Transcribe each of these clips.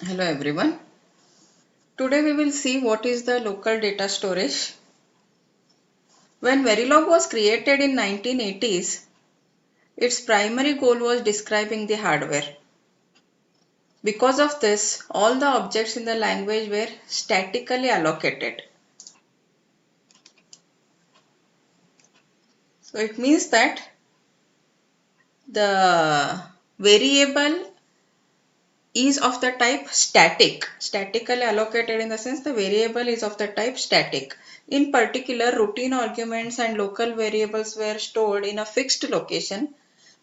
Hello everyone. Today we will see what is the local data storage. When Verilog was created in 1980s, its primary goal was describing the hardware. Because of this, all the objects in the language were statically allocated. So it means that the variable is of the type static. Statically allocated in the sense the variable is of the type static. In particular, routine arguments and local variables were stored in a fixed location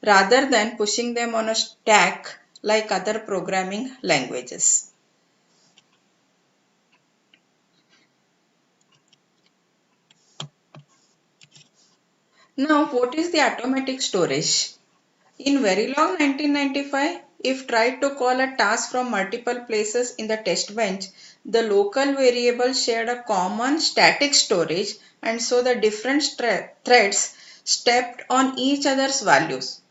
rather than pushing them on a stack like other programming languages. Now, what is the automatic storage? In Verilog 1995, if tried to call a task from multiple places in the test bench, the local variable shared a common static storage, and so the different threads stepped on each other's values.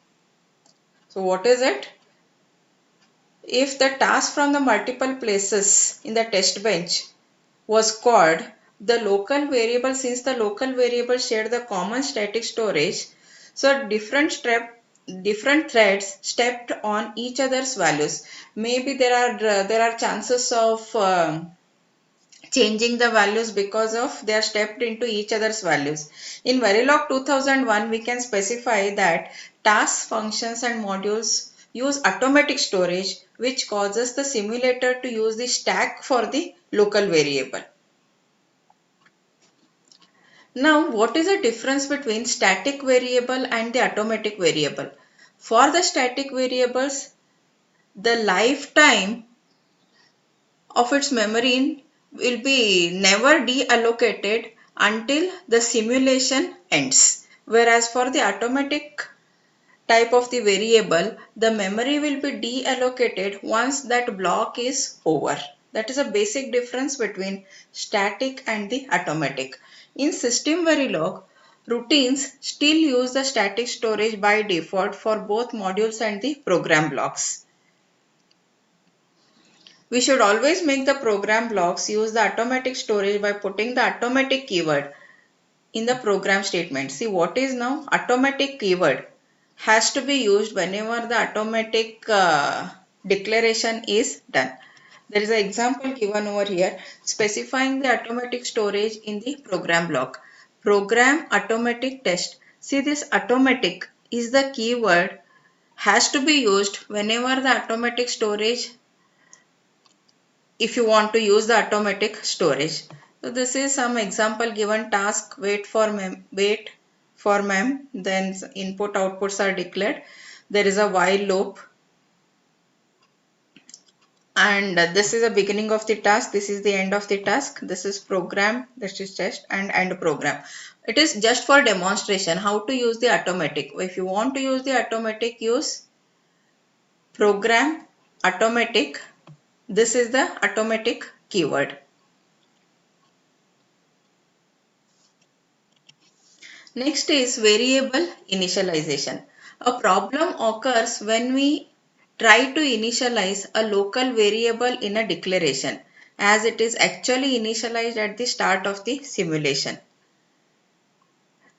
So what is it? If the task from the multiple places in the test bench was called, the local variable, since the local variable shared the common static storage, so different threads stepped on each other's values. Maybe there are chances of changing the values because of they are stepped into each other's values. In Verilog 2001, we can specify that tasks, functions and modules use automatic storage, which causes the simulator to use the stack for the local variable. Now, what is the difference between static variable and the automatic variable? For the static variables, the lifetime of its memory will be never deallocated until the simulation ends. Whereas for the automatic type of the variable, the memory will be deallocated once that block is over. That is a basic difference between static and the automatic. In System Verilog, routines still use the static storage by default for both modules and the program blocks. We should always make the program blocks use the automatic storage by putting the automatic keyword in the program statement. See, what is now automatic keyword has to be used whenever the automatic declaration is done. There is an example given over here specifying the automatic storage in the program block. Program automatic test. See, this automatic is the keyword has to be used whenever the automatic storage, if you want to use the automatic storage. So this is some example given task wait for mem, then input outputs are declared. There is a while loop, and this is the beginning of the task, this is the end of the task, this is program, this is test and end program. It is just for demonstration how to use the automatic. If you want to use the automatic, use program automatic. This is the automatic keyword. Next is variable initialization. A problem occurs when we try to initialize a local variable in a declaration as it is actually initialized at the start of the simulation.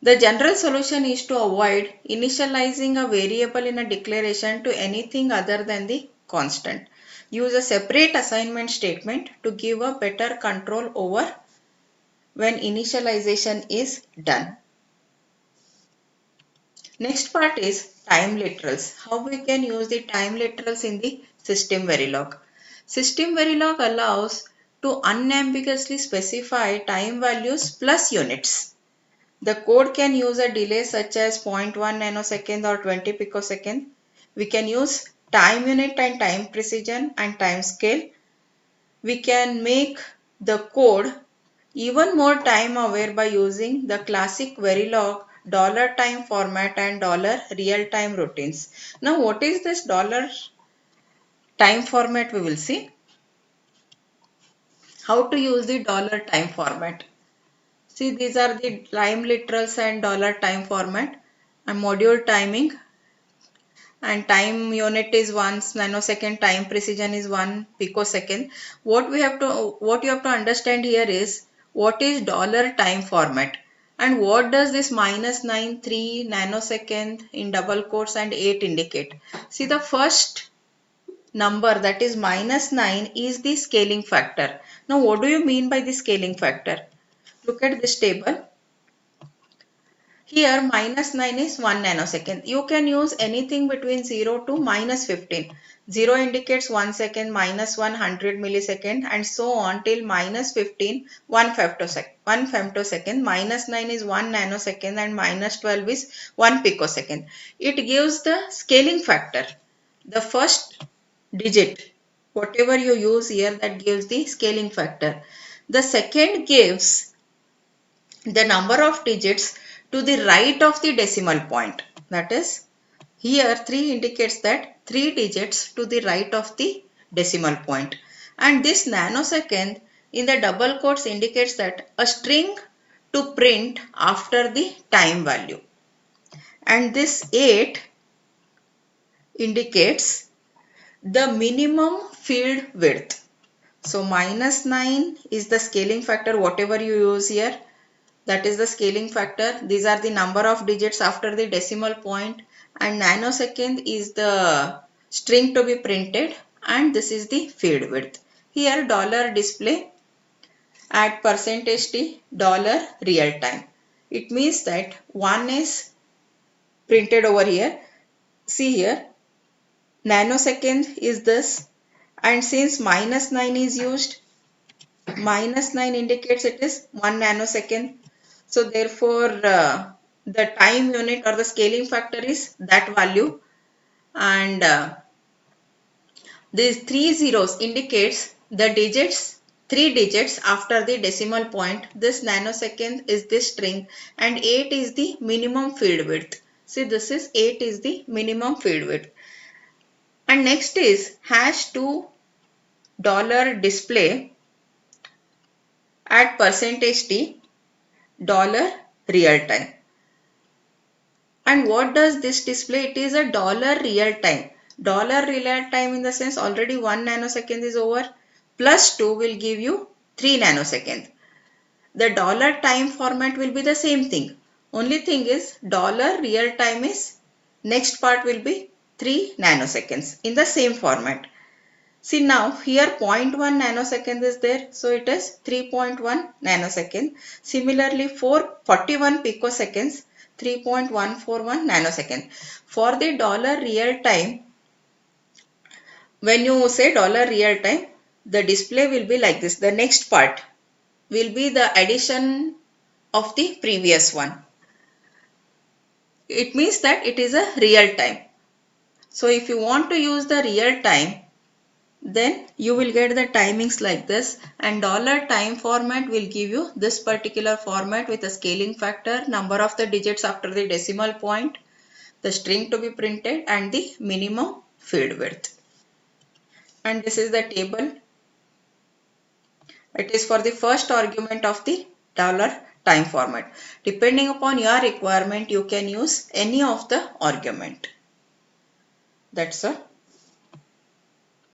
The general solution is to avoid initializing a variable in a declaration to anything other than the constant. Use a separate assignment statement to give a better control over when initialization is done. Next part is time literals. How we can use the time literals in the System Verilog. System Verilog allows to unambiguously specify time values plus units. The code can use a delay such as 0.1 nanosecond or 20 picosecond. We can use time unit and time precision and time scale. We can make the code even more time aware by using the classic Verilog $time format and $real time routines. Now what is this $time format? We will see how to use the $time format. See, these are the time literals and $time format and module timing. and time unit is 1 nanosecond, time precision is 1 picosecond. What you have to understand here is what is dollar time format and what does this -9 3 nanosecond in double quotes and 8 indicate. See, the first number, that is -9, is the scaling factor. Now what do you mean by the scaling factor? Look at this table. Here -9 is 1 nanosecond. You can use anything between 0 to -15. 0 indicates 1 second, -1 100 millisecond, and so on till -15 1 femtosecond. 1 femtosecond. -9 is 1 nanosecond and -12 is 1 picosecond. It gives the scaling factor. The first digit, whatever you use here, that gives the scaling factor. The second gives the number of digits to the right of the decimal point. That is, here 3 indicates that 3 digits to the right of the decimal point. And this nanosecond in the double quotes indicates that a string to print after the time value. And this 8 indicates the minimum field width. So -9 is the scaling factor, whatever you use here. That is the scaling factor. These are the number of digits after the decimal point, and nanosecond is the string to be printed, and this is the field width. Here dollar display at %t dollar real time. It means that 1 is printed over here. See here, nanosecond is this, and since -9 is used, -9 indicates it is 1 nanosecond. So therefore, the time unit or the scaling factor is that value, and these 3 zeros indicates the digits, 3 digits after the decimal point. This nanosecond is this string, and 8 is the minimum field width. See, this is 8 is the minimum field width. And next is #2 dollar display at %t dollar real time. And what does this display? It is a dollar real time. Dollar real time in the sense already 1 nanosecond is over, plus 2 will give you 3 nanosecond. The dollar time format will be the same thing. Only thing is dollar real time is next part will be 3 nanoseconds in the same format. See, now here 0.1 nanosecond is there, so it is 3.1 nanosecond. Similarly, for 41 picoseconds, 3.141 nanosecond. For the dollar real time, when you say dollar real time, the display will be like this. The next part will be the addition of the previous one. It means that it is a real time. So if you want to use the real time, then you will get the timings like this, and dollar time format will give you this particular format with a scaling factor, number of the digits after the decimal point, the string to be printed, and the minimum field width. And this is the table. It is for the first argument of the dollar time format. Depending upon your requirement, you can use any of the argument. That's all.